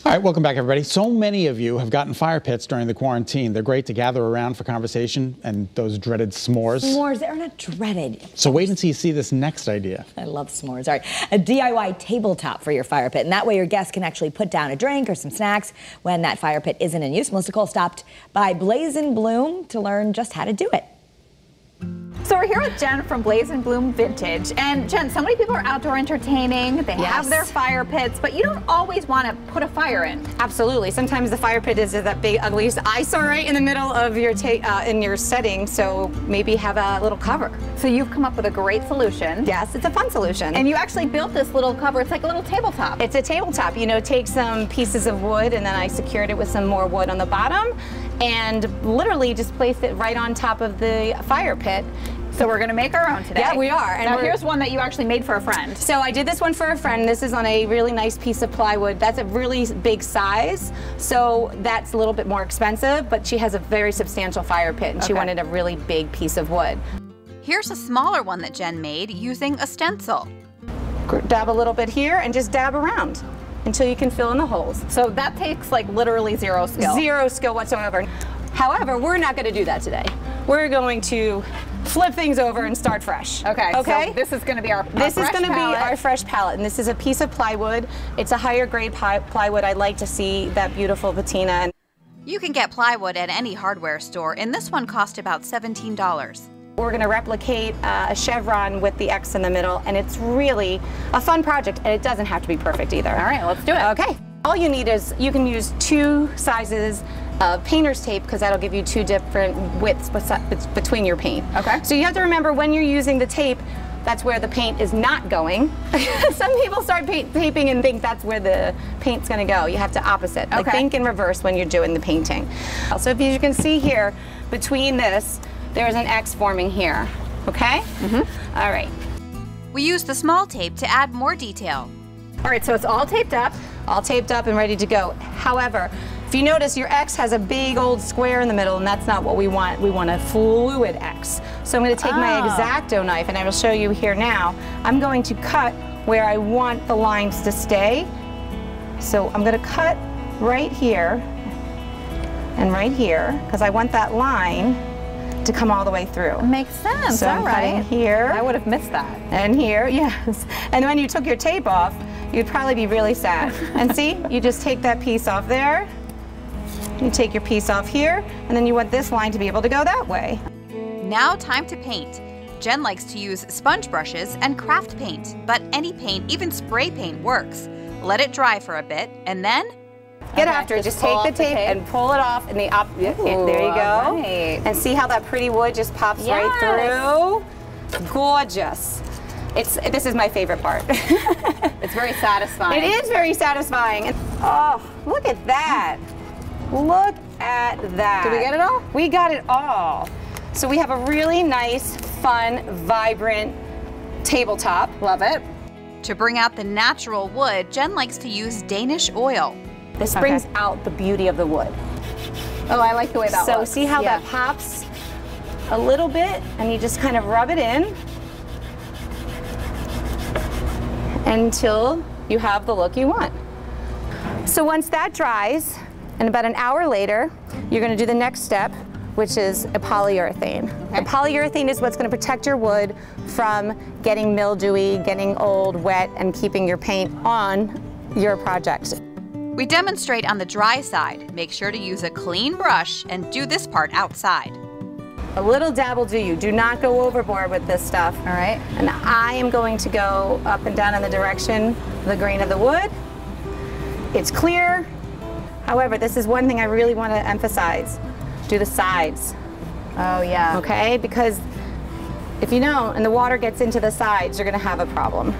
All right, welcome back, everybody. So many of you have gotten fire pits during the quarantine. They're great to gather around for conversation and those dreaded s'mores. S'mores, they're not dreaded. So wait until you see this next idea. I love s'mores. All right, a DIY tabletop for your fire pit. And that way your guests can actually put down a drink or some snacks when that fire pit isn't in use. Melissa Cole stopped by Blaze and Bloom to learn just how to do it. So we're here with Jen from Blaze and Bloom Vintage. And Jen, so many people are outdoor entertaining, they have their fire pits, but you don't always want to put a fire in. Absolutely. Sometimes the fire pit is that big, ugly eyesore right in the middle of your in your setting, so maybe have a little cover. So you've come up with a great solution. Yes, it's a fun solution. And you actually built this little cover. It's like a little tabletop. It's a tabletop. You know, take some pieces of wood and then I secured it with some more wood on the bottom and literally just placed it right on top of the fire pit. So we're going to make our own today. Yeah, we are. And now here's one that you actually made for a friend. So I did this one for a friend. This is on a really nice piece of plywood. That's a really big size, so that's a little bit more expensive, but she has a very substantial fire pit and she wanted a really big piece of wood. Here's a smaller one that Jen made using a stencil. Dab a little bit here and just dab around until you can fill in the holes. So that takes like literally zero skill. Zero skill whatsoever. However, we're not going to do that today. We're going to flip things over and start fresh. Okay. So this is going to be our This is going to be our fresh palette, and this is a piece of plywood. It's a higher grade plywood. I like to see that beautiful patina. You can get plywood at any hardware store, and this one cost about $17. We're going to replicate a chevron with the X in the middle, and it's really a fun project, and it doesn't have to be perfect either. All right, let's do it. Okay. All you need is, you can use 2 sizes of painter's tape because that'll give you 2 different widths between your paint. Okay. So you have to remember when you're using the tape, that's where the paint is not going. Some people start taping and think that's where the paint's going to go. You have to opposite. Like think in reverse when you're doing the painting. So if you can see here, between this, there's an X forming here. Okay? All right. We used the small tape to add more detail. All right, so it's all taped up. All taped up and ready to go. However, if you notice, your X has a big old square in the middle, and that's not what we want. We want a fluid X. So I'm going to take my X-Acto knife, and I will show you here now. I'm going to cut where I want the lines to stay. So I'm going to cut right here and right here, because I want that line to come all the way through. Makes sense. So I'm cutting here. I would have missed that. And here, yes. And when you took your tape off, you'd probably be really sad. And see, you just take that piece off there. You take your piece off here, and then you want this line to be able to go that way. Now time to paint. Jen likes to use sponge brushes and craft paint, but any paint, even spray paint, works. Let it dry for a bit, and then get after it. Just take the tape and pull it off in the there you go. Right. And see how that pretty wood just pops right through? Gorgeous. This is my favorite part. It's very satisfying. It is very satisfying. Oh, look at that. Look at that. Did we get it all? We got it all. So we have a really nice, fun, vibrant tabletop. Love it. To bring out the natural wood, Jen likes to use Danish oil. This brings out the beauty of the wood. Oh, I like the way that looks. So see how that pops a little bit, and you just kind of rub it in until you have the look you want. So once that dries, and about an hour later, you're going to do the next step, which is a polyurethane. The polyurethane is what's going to protect your wood from getting mildewy, getting old, wet, and keeping your paint on your project. We demonstrate on the dry side. Make sure to use a clean brush and do this part outside. A little dab will do you. Do not go overboard with this stuff. All right. And I am going to go up and down in the direction of the grain of the wood. It's clear. However, this is one thing I really want to emphasize. Do the sides. Oh, yeah. Okay? Because if you don't, and the water gets into the sides, you're going to have a problem.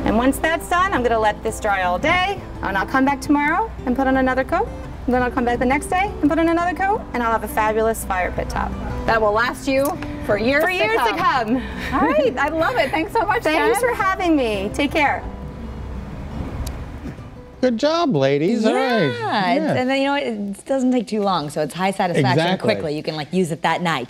And once that's done, I'm going to let this dry all day, and I'll come back tomorrow and put on another coat. And then I'll come back the next day and put on another coat, and I'll have a fabulous fire pit top. That will last you for years to come. All right. I love it. Thanks so much, Thanks Jen. for having me. Take care. Good job, ladies. All right. And then, you know, it doesn't take too long, so it's high satisfaction quickly. You can, like, use it that night.